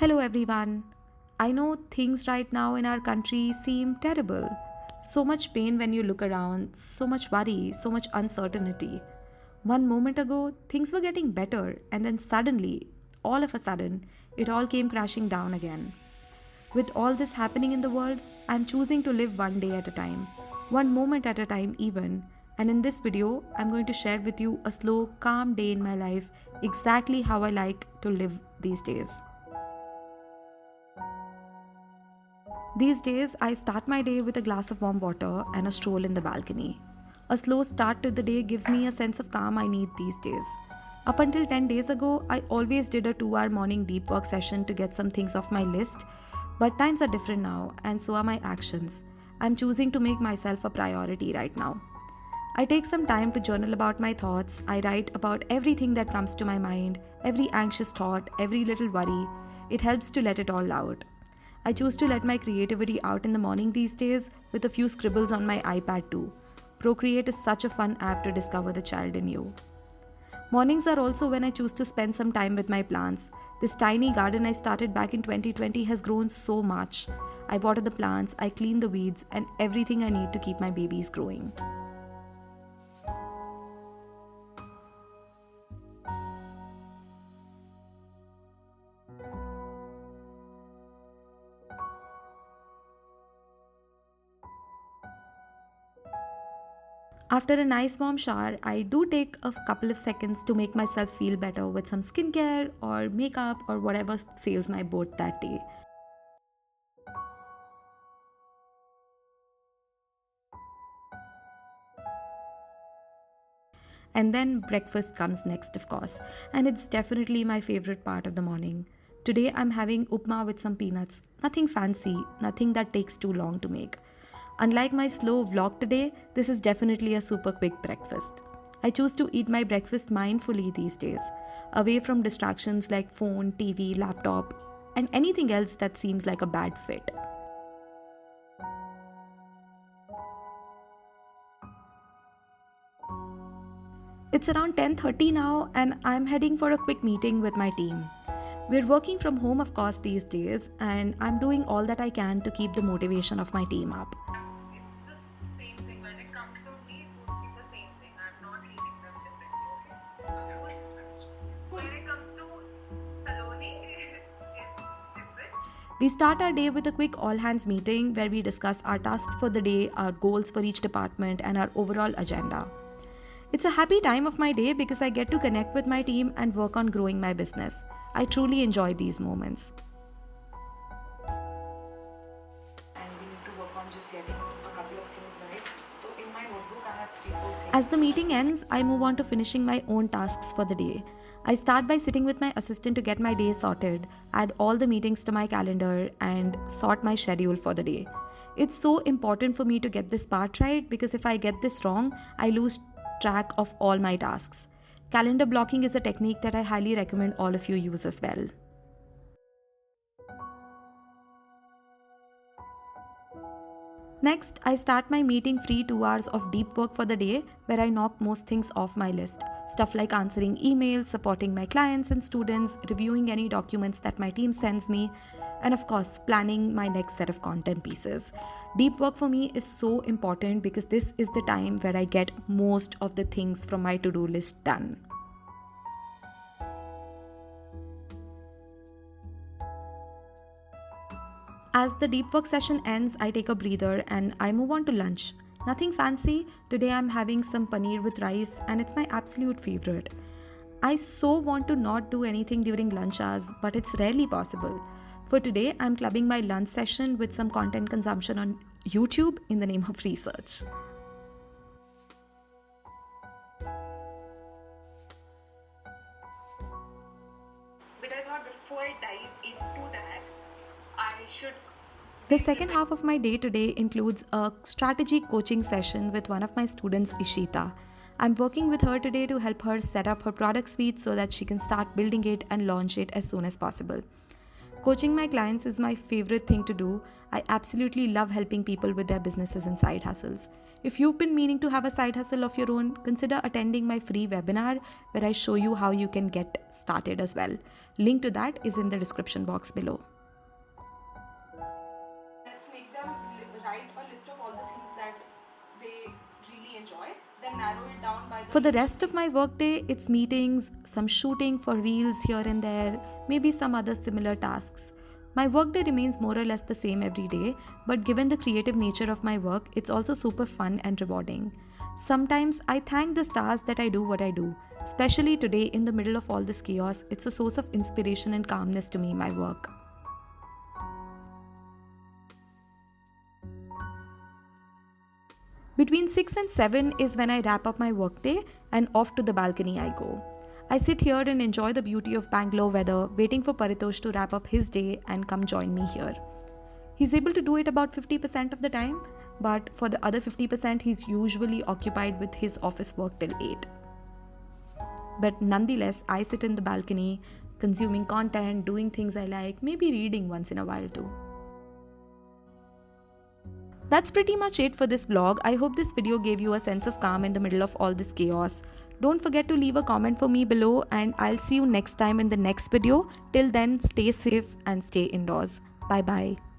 Hello everyone. I know things right now in our country seem terrible. So much pain when you look around, so much worry, so much uncertainty. One moment ago, things were getting better, and then suddenly, all of a sudden, it all came crashing down again. With all this happening in the world, I'm choosing to live one day at a time, one moment at a time, even. And in this video, I'm going to share with you a slow, calm day in my life, exactly how I like to live these days. These days, I start my day with a glass of warm water and a stroll in the balcony. A slow start to the day gives me a sense of calm I need these days. Up until 10 days ago, I always did a 2-hour morning deep work session to get some things off my list, but times are different now, and so are my actions. I'm choosing to make myself a priority right now. I take some time to journal about my thoughts. I write about everything that comes to my mind, every anxious thought, every little worry. It helps to let it all out. I choose to let my creativity out in the morning these days with a few scribbles on my iPad too. Procreate is such a fun app to discover the child in you. Mornings are also when I choose to spend some time with my plants. This tiny garden I started back in 2020 has grown so much. I water the plants, I clean the weeds, and everything I need to keep my babies growing. After a nice warm shower, I do take a couple of seconds to make myself feel better with some skincare or makeup or whatever sails my boat that day. And then breakfast comes next, of course, and it's definitely my favorite part of the morning. Today I'm having upma with some peanuts. Nothing fancy, nothing that takes too long to make. Unlike my slow vlog today, this is definitely a super quick breakfast. I choose to eat my breakfast mindfully these days, away from distractions like phone, TV, laptop, and anything else that seems like a bad fit. It's around 10:30 now and I'm heading for a quick meeting with my team. We're working from home of course these days and I'm doing all that I can to keep the motivation of my team up. It's the same thing. When it comes to me, it would be the same thing. I'm not treating them differently, okay? When it comes to Saloni, it's different. We start our day with a quick all hands meeting where we discuss our tasks for the day, our goals for each department, and our overall agenda. It's a happy time of my day because I get to connect with my team and work on growing my business. I truly enjoy these moments. And we need to work on just getting a couple of things right. So in my notebook, I have 3-4 things. As the meeting ends, I move on to finishing my own tasks for the day. I start by sitting with my assistant to get my day sorted, add all the meetings to my calendar, and sort my schedule for the day. It's so important for me to get this part right because if I get this wrong, I lose track of all my tasks. Calendar blocking is a technique that I highly recommend all of you use as well. Next, I start my meeting free 2 hours of deep work for the day where I knock most things off my list. Stuff like answering emails, supporting my clients and students, reviewing any documents that my team sends me, and of course, planning my next set of content pieces. Deep work for me is so important because this is the time where I get most of the things from my to-do list done. As the deep work session ends, I take a breather and I move on to lunch. Nothing fancy. Today I'm having some paneer with rice and it's my absolute favorite. I so want to not do anything during lunch hours, but it's rarely possible. For today, I'm clubbing my lunch session with some content consumption on YouTube in the name of research. But I thought before I dive into that, I should. The second half of my day today includes a strategy coaching session with one of my students, Ishita. I'm working with her today to help her set up her product suite so that she can start building it and launch it as soon as possible. Coaching my clients is my favorite thing to do. I absolutely love helping people with their businesses and side hustles. If you've been meaning to have a side hustle of your own, consider attending my free webinar where I show you how you can get started as well. Link to that is in the description box below. Let's make them write a list of all the things that they really enjoy, then narrow it down by For the rest of my workday, it's meetings, some shooting for reels here and there, maybe some other similar tasks. My workday remains more or less the same every day, but given the creative nature of my work, it's also super fun and rewarding. Sometimes I thank the stars that I do what I do. Especially today, in the middle of all this chaos, it's a source of inspiration and calmness to me, my work. Between 6 and 7 is when I wrap up my workday and off to the balcony I go. I sit here and enjoy the beauty of Bangalore weather, waiting for Paritosh to wrap up his day and come join me here. He's able to do it about 50% of the time, but for the other 50%, he's usually occupied with his office work till 8. But nonetheless, I sit in the balcony, consuming content, doing things I like, maybe reading once in a while too. That's pretty much it for this vlog. I hope this video gave you a sense of calm in the middle of all this chaos. Don't forget to leave a comment for me below, and I'll see you next time in the next video. Till then, stay safe and stay indoors. Bye bye.